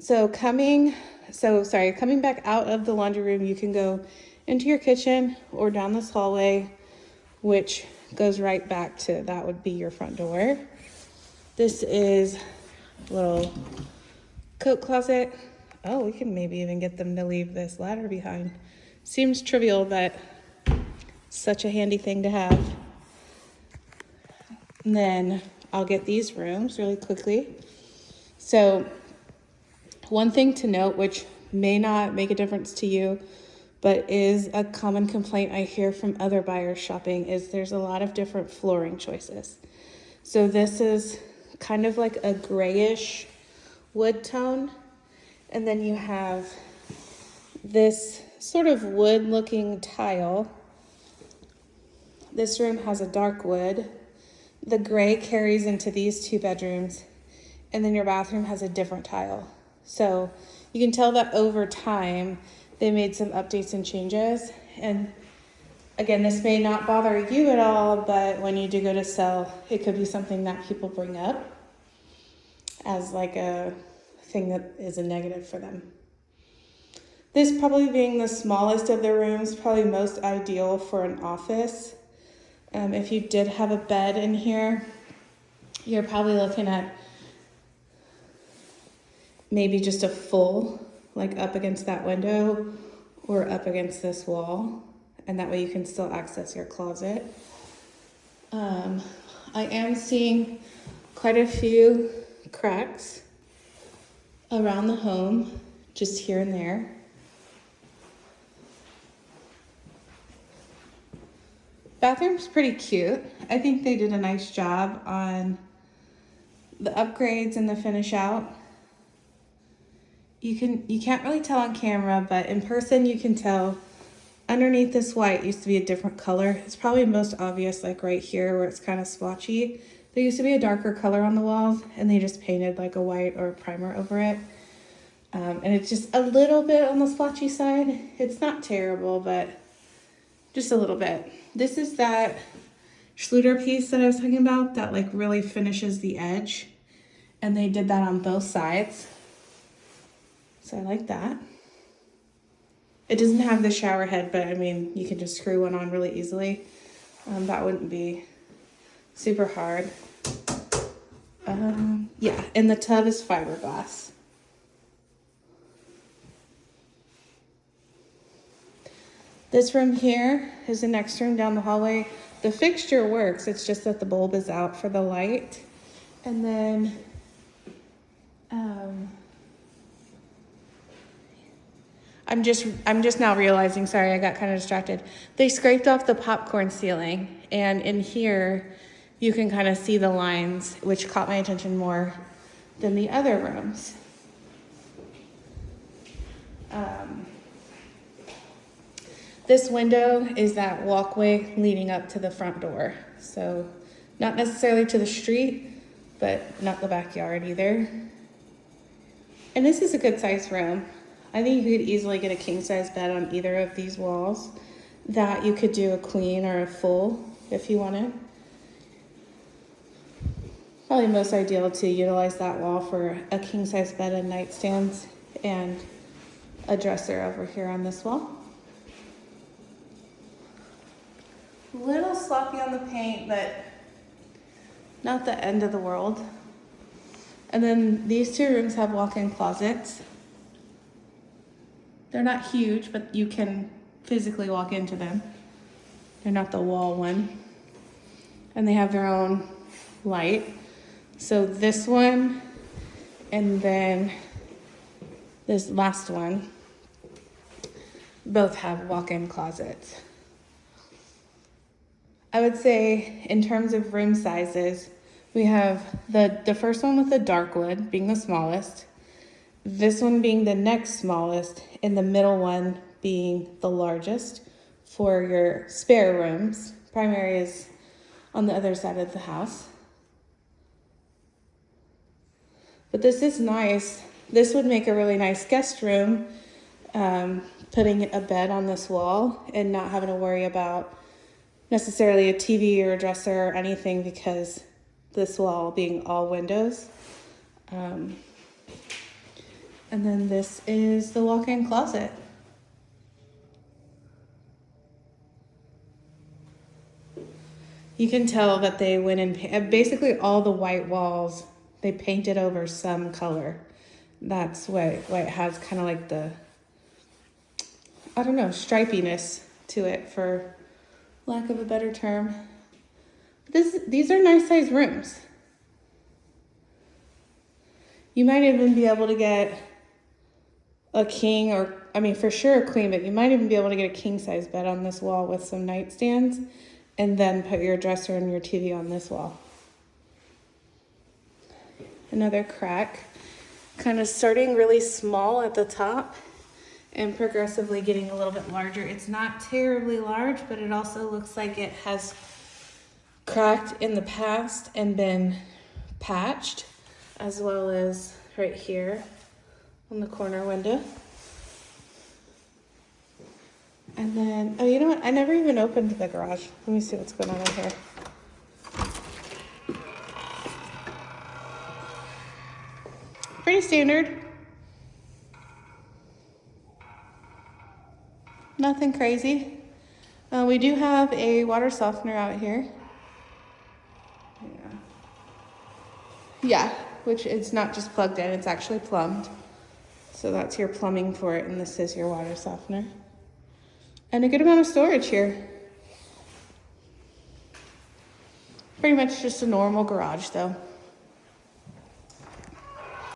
Coming back out of the laundry room, you can go into your kitchen or down this hallway, which goes right back to, that would be your front door. This is a little coat closet. Oh, we can maybe even get them to leave this ladder behind. Seems trivial, but such a handy thing to have. And then I'll get these rooms really quickly. So one thing to note, which may not make a difference to you, but is a common complaint I hear from other buyers shopping, is there's a lot of different flooring choices. So this is kind of like a grayish wood tone. And then you have this sort of wood looking tile. This room has a dark wood. The gray carries into these two bedrooms. And then your bathroom has a different tile. So you can tell that over time, they made some updates and changes. And again, this may not bother you at all, but when you do go to sell, it could be something that people bring up as like a thing that is a negative for them. This probably being the smallest of the rooms, probably most ideal for an office. If you did have a bed in here, you're probably looking at maybe just a full, like up against that window or up against this wall. And that way you can still access your closet. I am seeing quite a few cracks around the home, just here and there. Bathroom's pretty cute. I think they did a nice job on the upgrades and the finish out. You can't really tell on camera, but in person you can tell. Underneath this white used to be a different color. It's probably most obvious like right here where it's kind of splotchy. There used to be a darker color on the walls and they just painted like a white or a primer over it. And it's just a little bit on the splotchy side. It's not terrible, but just a little bit. This is that Schluter piece that I was talking about that like really finishes the edge. And they did that on both sides. So I like that. It doesn't have the shower head, but I mean, you can just screw one on really easily. That wouldn't be super hard. Yeah, and the tub is fiberglass. This room here is the next room down the hallway. The fixture works, it's just that the bulb is out for the light. And then, I'm just now realizing, sorry, I got kind of distracted. They scraped off the popcorn ceiling, and in here, you can kind of see the lines, which caught my attention more than the other rooms. This window is that walkway leading up to the front door. So not necessarily to the street, but not the backyard either. And this is a good size room. I think you could easily get a king size bed on either of these walls. That you could do a queen or a full if you wanted. Probably most ideal to utilize that wall for a king size bed and nightstands and a dresser over here on this wall. A little sloppy on the paint, but not the end of the world. And then these two rooms have walk-in closets. They're not huge, but you can physically walk into them. They're not the wall one. And they have their own light. So this one and then this last one both have walk-in closets. I would say in terms of room sizes, we have the first one with the dark wood being the smallest, this one being the next smallest, and the middle one being the largest for your spare rooms. Primary is on the other side of the house. But this is nice. This would make a really nice guest room, putting a bed on this wall and not having to worry about necessarily a TV or a dresser or anything because this wall being all windows. And then this is the walk-in closet. You can tell that they went and basically all the white walls, they painted over some color. That's why it has kind of like the, I don't know, stripiness to it, for lack of a better term. These are nice sized rooms. You might even be able to get a king, or I mean for sure a queen, but you might even be able to get a king size bed on this wall with some nightstands, and then put your dresser and your TV on this wall. Another crack, kind of starting really small at the top and progressively getting a little bit larger. It's not terribly large, but it also looks like it has cracked in the past and been patched, as well as right here on the corner window. And then, oh, you know what? I never even opened the garage. Let me see what's going on in here. Pretty standard. Nothing crazy. We do have a water softener out here. Yeah, which it's not just plugged in, it's actually plumbed. So that's your plumbing for it, and this is your water softener. And a good amount of storage here. Pretty much just a normal garage though.